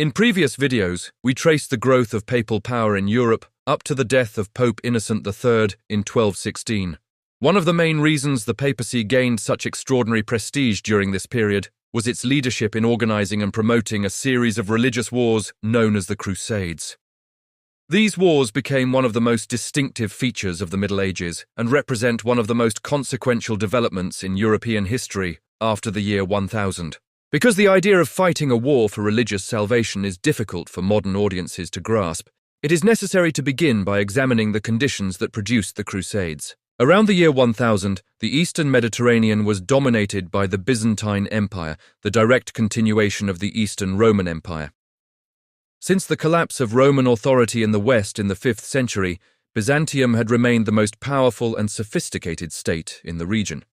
In previous videos, we traced the growth of papal power in Europe up to the death of Pope Innocent III in 1216. One of the main reasons the papacy gained such extraordinary prestige during this period was its leadership in organizing and promoting a series of religious wars known as the Crusades. These wars became one of the most distinctive features of the Middle Ages and represent one of the most consequential developments in European history after the year 1000. Because the idea of fighting a war for religious salvation is difficult for modern audiences to grasp, it is necessary to begin by examining the conditions that produced the Crusades. Around the year 1000, the Eastern Mediterranean was dominated by the Byzantine Empire, the direct continuation of the Eastern Roman Empire. Since the collapse of Roman authority in the West in the 5th century, Byzantium had remained the most powerful and sophisticated state in the region.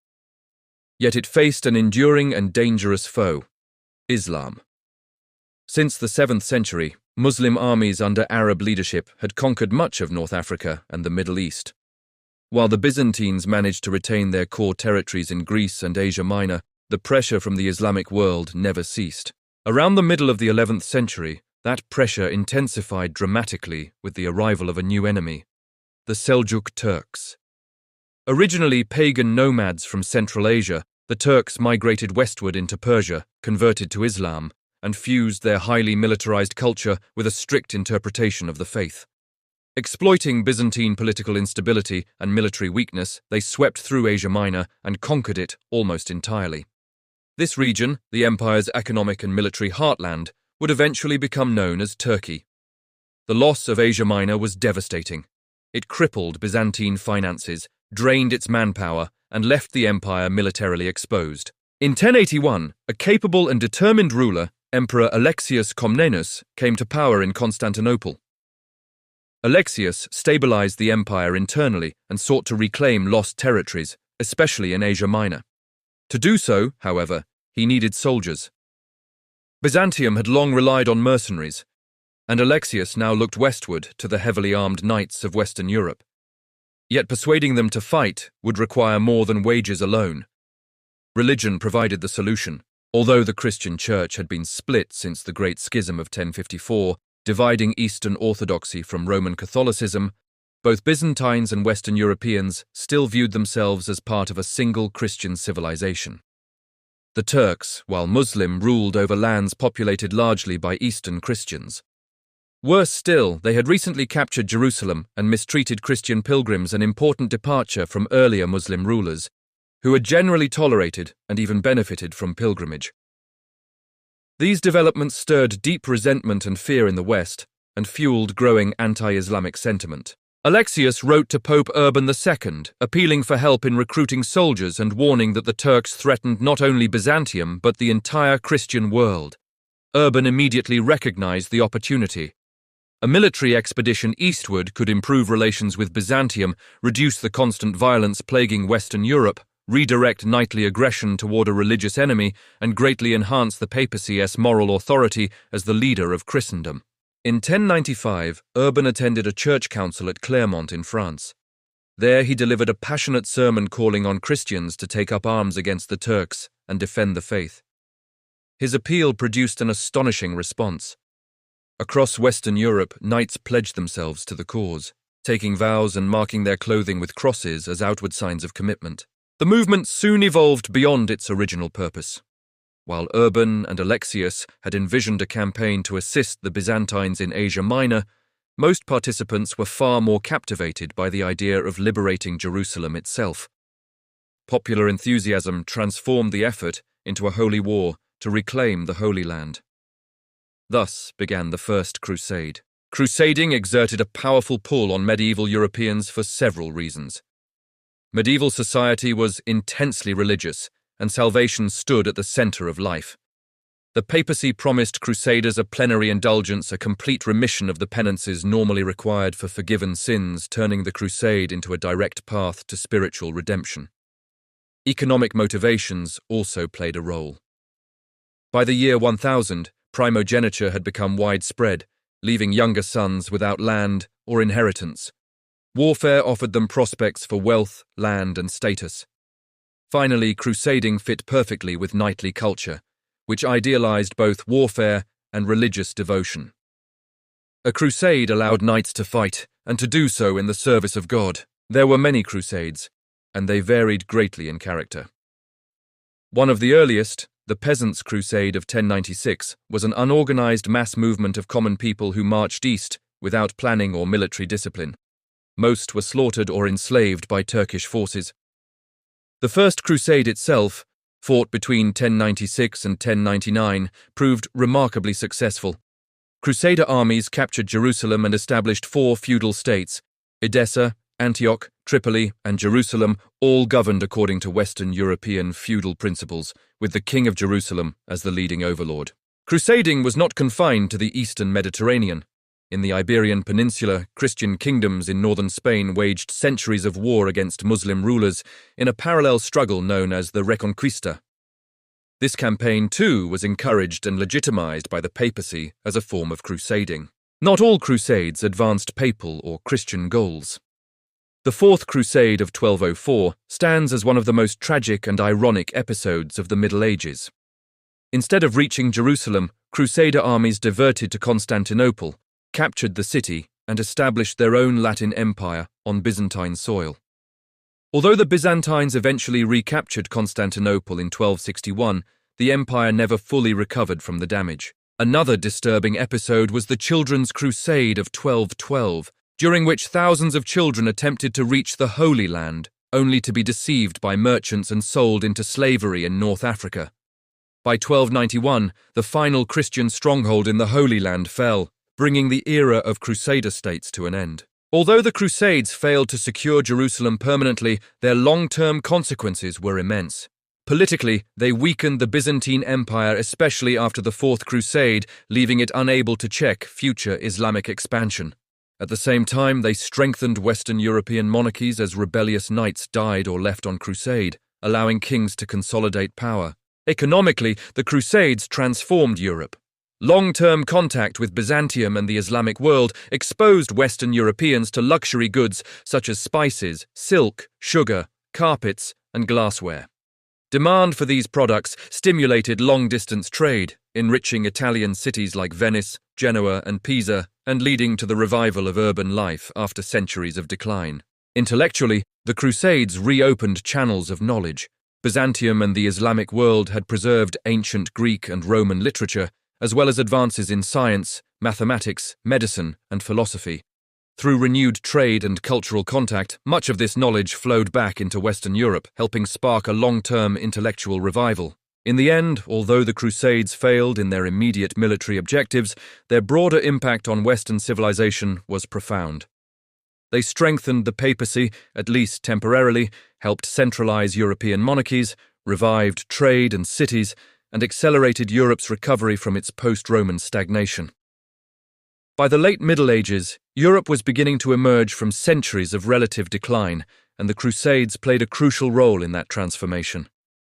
Yet it faced an enduring and dangerous foe, Islam. Since the 7th century, Muslim armies under Arab leadership had conquered much of North Africa and the Middle East. While the Byzantines managed to retain their core territories in Greece and Asia Minor, the pressure from the Islamic world never ceased. Around the middle of the 11th century, that pressure intensified dramatically with the arrival of a new enemy, the Seljuk Turks. Originally pagan nomads from Central Asia, the Turks migrated westward into Persia, converted to Islam, and fused their highly militarized culture with a strict interpretation of the faith. Exploiting Byzantine political instability and military weakness, they swept through Asia Minor and conquered it almost entirely. This region, the empire's economic and military heartland, would eventually become known as Turkey. The loss of Asia Minor was devastating. It crippled Byzantine finances, drained its manpower, and left the empire militarily exposed. In 1081, a capable and determined ruler, Emperor Alexius I, came to power in Constantinople. Alexius stabilized the empire internally and sought to reclaim lost territories, especially in Asia Minor. To do so, however, he needed soldiers. Byzantium had long relied on mercenaries, and Alexius now looked westward to the heavily armed knights of Western Europe. Yet persuading them to fight would require more than wages alone. Religion provided the solution. Although the Christian Church had been split since the Great Schism of 1054, dividing Eastern Orthodoxy from Roman Catholicism, both Byzantines and Western Europeans still viewed themselves as part of a single Christian civilization. The Turks, while Muslim, ruled over lands populated largely by Eastern Christians. Worse still, they had recently captured Jerusalem and mistreated Christian pilgrims, an important departure from earlier Muslim rulers, who had generally tolerated and even benefited from pilgrimage. These developments stirred deep resentment and fear in the West and fueled growing anti-Islamic sentiment. Alexius wrote to Pope Urban II, appealing for help in recruiting soldiers and warning that the Turks threatened not only Byzantium but the entire Christian world. Urban immediately recognized the opportunity. A military expedition eastward could improve relations with Byzantium, reduce the constant violence plaguing Western Europe, redirect knightly aggression toward a religious enemy, and greatly enhance the papacy's moral authority as the leader of Christendom. In 1095, Urban attended a church council at Clermont in France. There he delivered a passionate sermon calling on Christians to take up arms against the Turks and defend the faith. His appeal produced an astonishing response. Across Western Europe, knights pledged themselves to the cause, taking vows and marking their clothing with crosses as outward signs of commitment. The movement soon evolved beyond its original purpose. While Urban and Alexius had envisioned a campaign to assist the Byzantines in Asia Minor, most participants were far more captivated by the idea of liberating Jerusalem itself. Popular enthusiasm transformed the effort into a holy war to reclaim the Holy Land. Thus began the First Crusade. Crusading exerted a powerful pull on medieval Europeans for several reasons. Medieval society was intensely religious, and salvation stood at the center of life. The papacy promised crusaders a plenary indulgence, a complete remission of the penances normally required for forgiven sins, turning the crusade into a direct path to spiritual redemption. Economic motivations also played a role. By the year 1000, primogeniture had become widespread, leaving younger sons without land or inheritance. Warfare offered them prospects for wealth, land, and status. Finally, crusading fit perfectly with knightly culture, which idealized both warfare and religious devotion. A crusade allowed knights to fight, and to do so in the service of God. There were many crusades, and they varied greatly in character. One of the earliest, the Peasants' Crusade of 1096, was an unorganized mass movement of common people who marched east without planning or military discipline. Most were slaughtered or enslaved by Turkish forces. The First Crusade itself, fought between 1096 and 1099, proved remarkably successful. Crusader armies captured Jerusalem and established 4 feudal states: Edessa, Antioch, Tripoli, and Jerusalem, all governed according to Western European feudal principles, with the King of Jerusalem as the leading overlord. Crusading was not confined to the eastern Mediterranean. In the Iberian Peninsula, Christian kingdoms in northern Spain waged centuries of war against Muslim rulers in a parallel struggle known as the Reconquista. This campaign, too, was encouraged and legitimized by the papacy as a form of crusading. Not all crusades advanced papal or Christian goals. The Fourth Crusade of 1204 stands as one of the most tragic and ironic episodes of the Middle Ages. Instead of reaching Jerusalem, Crusader armies diverted to Constantinople, captured the city, and established their own Latin empire on Byzantine soil. Although the Byzantines eventually recaptured Constantinople in 1261, the empire never fully recovered from the damage. Another disturbing episode was the Children's Crusade of 1212, during which thousands of children attempted to reach the Holy Land, only to be deceived by merchants and sold into slavery in North Africa. By 1291, the final Christian stronghold in the Holy Land fell, bringing the era of Crusader states to an end. Although the Crusades failed to secure Jerusalem permanently, their long-term consequences were immense. Politically, they weakened the Byzantine Empire, especially after the Fourth Crusade, leaving it unable to check future Islamic expansion. At the same time, they strengthened Western European monarchies as rebellious knights died or left on crusade, allowing kings to consolidate power. Economically, the Crusades transformed Europe. Long-term contact with Byzantium and the Islamic world exposed Western Europeans to luxury goods such as spices, silk, sugar, carpets, and glassware. Demand for these products stimulated long-distance trade, enriching Italian cities like Venice, Genoa, and Pisa, and leading to the revival of urban life after centuries of decline. Intellectually, the Crusades reopened channels of knowledge. Byzantium and the Islamic world had preserved ancient Greek and Roman literature, as well as advances in science, mathematics, medicine, and philosophy. Through renewed trade and cultural contact, much of this knowledge flowed back into Western Europe, helping spark a long-term intellectual revival. In the end, although the Crusades failed in their immediate military objectives, their broader impact on Western civilization was profound. They strengthened the papacy, at least temporarily, helped centralize European monarchies, revived trade and cities, and accelerated Europe's recovery from its post-Roman stagnation. By the late Middle Ages, Europe was beginning to emerge from centuries of relative decline, and the Crusades played a crucial role in that transformation.